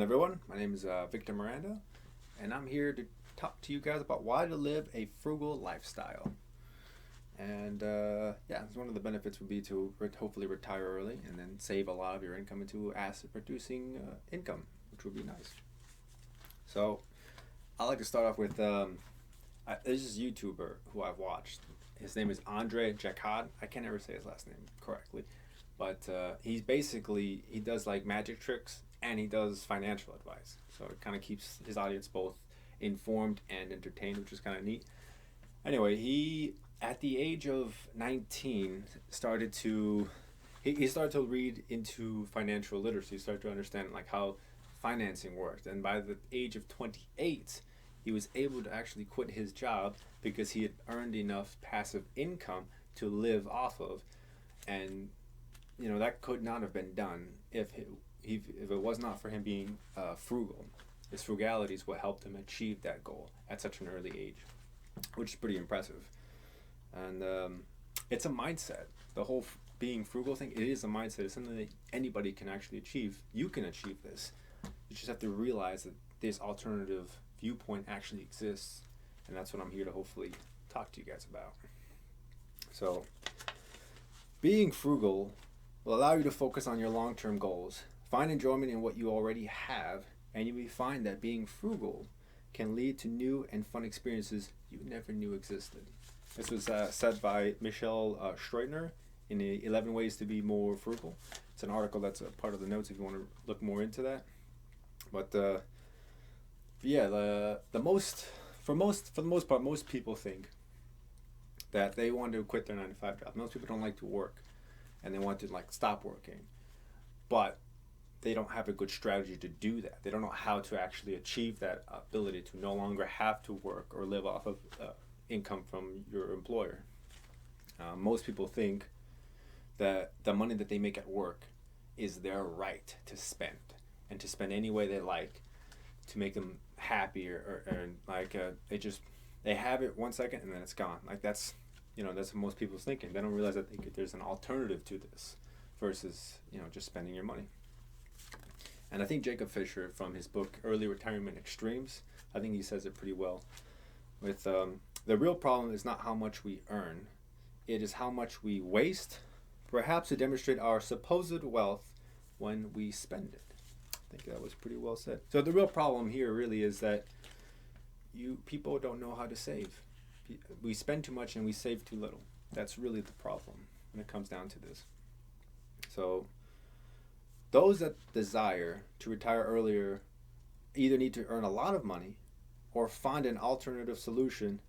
everyone. My name is Victor Miranda, and I'm here to talk to you guys about why to live a frugal lifestyle. And it's one of the benefits would be to hopefully retire early and then save a lot of your income into asset-producing income, which would be nice. So, I like to start off with there's this YouTuber who I've watched. His name is Andre Jacquard. I can't ever say his last name correctly, but he does like magic tricks and he does financial advice. So it kind of keeps his audience both informed and entertained, which is kind of neat. Anyway, he at the age of 19 started to read into financial literacy. He started to understand like how financing worked, and by the age of 28 he was able to actually quit his job because he had earned enough passive income to live off of. And that could not have been done if it was not for him being frugal. His frugality is what helped him achieve that goal at such an early age, which is pretty impressive. And it's a mindset. The whole being frugal thing, it is a mindset. It's something that anybody can actually achieve. You can achieve this. You just have to realize that this alternative viewpoint actually exists, and that's what I'm here to hopefully talk to you guys about. So, being frugal will allow you to focus on your long-term goals, find enjoyment in what you already have, and you will find that being frugal can lead to new and fun experiences you never knew existed. This was said by Michelle Stroitner in the 11 Ways to Be More Frugal. It's an article that's a part of the notes if you want to look more into that. But for the most part, most people think that they want to quit their 9-to-5 job. Most people don't like to work, and they want to stop working, but they don't have a good strategy to do that. They don't know how to actually achieve that ability to no longer have to work or live off of income from your employer. Most people think that the money that they make at work is their right to spend, and to spend any way they like to make them happy or they have it 1 second and then it's gone. That's what most people's thinking. They don't realize that there's an alternative to this versus just spending your money. And I think Jacob Fisher, from his book Early Retirement Extremes, I think he says it pretty well. With the real problem is not how much we earn, it is how much we waste, perhaps to demonstrate our supposed wealth when we spend it. I think that was pretty well said. So the real problem here really is that people don't know how to save. We spend too much and we save too little. That's really the problem when it comes down to this. So those that desire to retire earlier either need to earn a lot of money or find an alternative solution,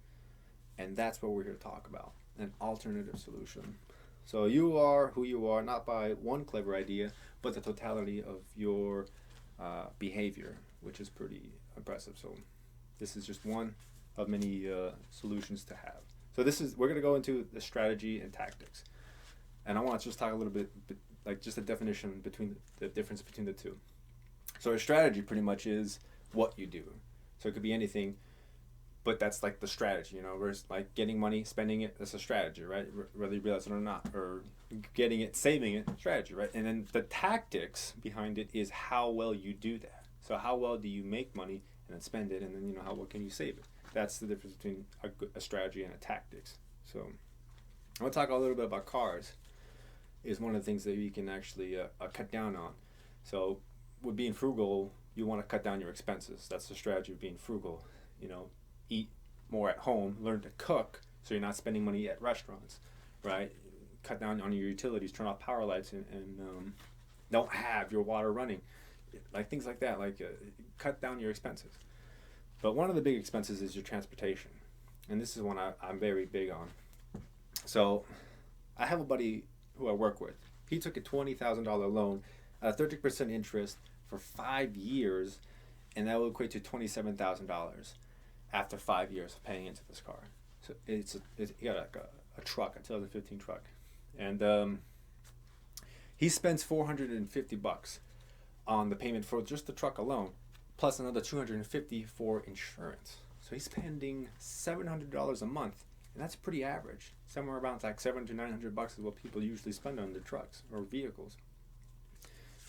and that's what we're here to talk about, an alternative solution. So you are who you are, not by one clever idea, but the totality of your behavior, which is pretty impressive. So this is just one of many solutions to have. So we're going to go into the strategy and tactics, and I want to just talk a little bit just a definition between the difference between the two. So a strategy pretty much is what you do. So it could be anything, but that's the strategy, whereas getting money, spending it, that's a strategy, right? Whether you realize it or not, or getting it, saving it, strategy, right? And then the tactics behind it is how well you do that. So how well do you make money and then spend it, and then how well can you save it? That's the difference between a strategy and a tactics. So I want to talk a little bit about cars. Is one of the things that you can actually cut down on. So with being frugal, you want to cut down your expenses. That's the strategy of being frugal. Eat more at home, learn to cook so you're not spending money at restaurants, right? Cut down on your utilities, turn off power lights, and don't have your water running. Things like that, cut down your expenses. But one of the big expenses is your transportation. And this is one I'm very big on. So I have a buddy who I work with. He took a $20,000 loan at 30% interest for 5 years, and that will equate to $27,000 after 5 years of paying into this car. So he got a truck, a 2015 truck, and he spends $450 on the payment for just the truck alone, plus another $250 for insurance. So he's spending $700 a month, and that's pretty average. Somewhere around $700 to $900 is what people usually spend on their trucks or vehicles.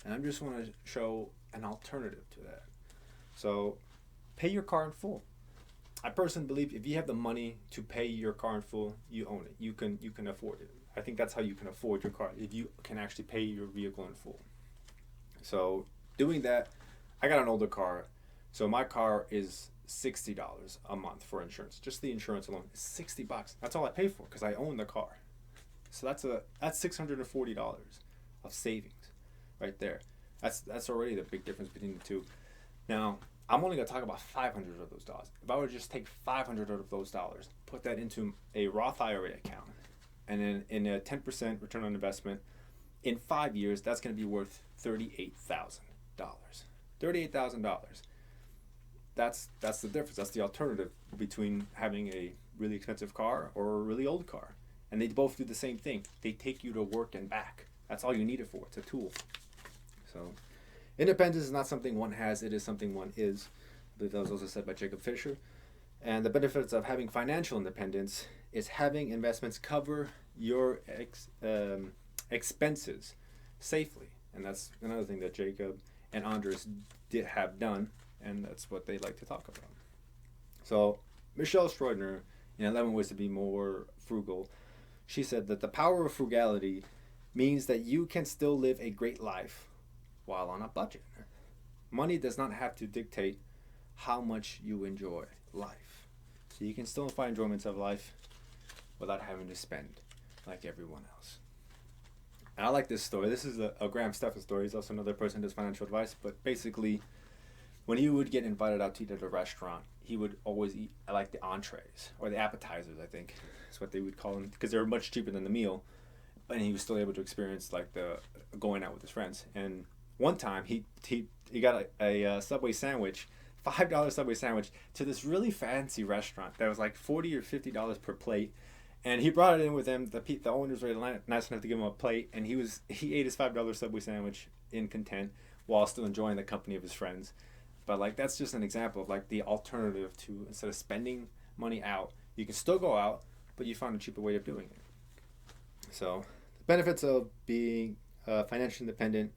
And I just want to show an alternative to that. So pay your car in full. I personally believe if you have the money to pay your car in full, you own it. You can afford it. I think that's how you can afford your car, if you can actually pay your vehicle in full. So doing that, I got an older car, so my car is $60 a month for insurance. Just the insurance alone is $60. That's all I pay for because I own the car. So that's $640 of savings right there. That's already the big difference between the two. Now, I'm only going to talk about 500 of those dollars. If I were to just take 500 of those dollars, put that into a Roth IRA account, and then in a 10% return on investment, in 5 years, that's going to be worth $38,000. $38,000. That's the difference. That's the alternative between having a really expensive car or a really old car. And they both do the same thing. They take you to work and back. That's all you need it for. It's a tool. So independence is not something one has. It is something one is. I believe that was also said by Jacob Fisher. And the benefits of having financial independence is having investments cover your expenses safely. And that's another thing that Jacob and Andres did have done, and that's what they like to talk about. So Michelle Stroidner, in 11 Ways to Be More Frugal, she said that the power of frugality means that you can still live a great life while on a budget. Money does not have to dictate how much you enjoy life. So you can still find enjoyments of life without having to spend like everyone else. And I like this story. This is a Graham Stephan story. He's also another person who does financial advice. But basically, when he would get invited out to eat at a restaurant, he would always eat like the entrees or the appetizers, I think is what they would call them, because they were much cheaper than the meal. And he was still able to experience like the going out with his friends. And one time he got a Subway sandwich, $5 Subway sandwich, to this really fancy restaurant that was like $40 or $50 per plate. And he brought it in with him. The owners were nice enough to give him a plate, and he ate his $5 Subway sandwich in content while still enjoying the company of his friends. But like that's just an example of like the alternative to, instead of spending money out, you can still go out, but you find a cheaper way of doing it. So the benefits of being financially independent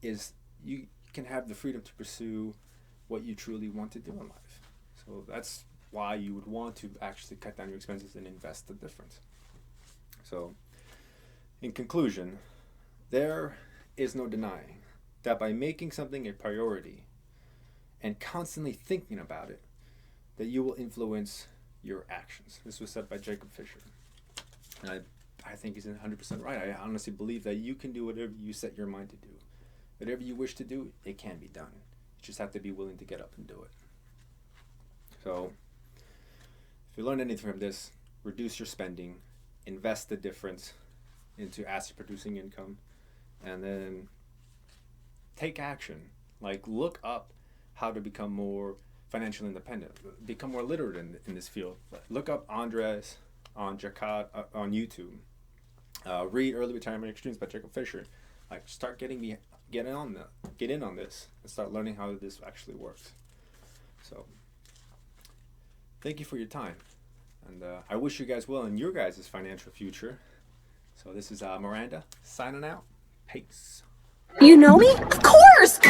is you can have the freedom to pursue what you truly want to do in life. So that's why you would want to actually cut down your expenses and invest the difference. So in conclusion, there is no denying that by making something a priority and constantly thinking about it, that you will influence your actions. This was said by Jacob Fisher. And I think he's 100% right. I honestly believe that you can do whatever you set your mind to do. Whatever you wish to do, it can be done. You just have to be willing to get up and do it. So if you learned anything from this, reduce your spending, invest the difference into asset producing income, and then take action. Like look up how to become more financially independent, become more literate in this field. Look up Andres on Jacquard on YouTube. Read Early Retirement Extremes by Jacob Fisher. Like start get in on this and start learning how this actually works. So thank you for your time, and I wish you guys well in your guys' financial future. So this is Miranda signing out. Peace. You know me? Of course!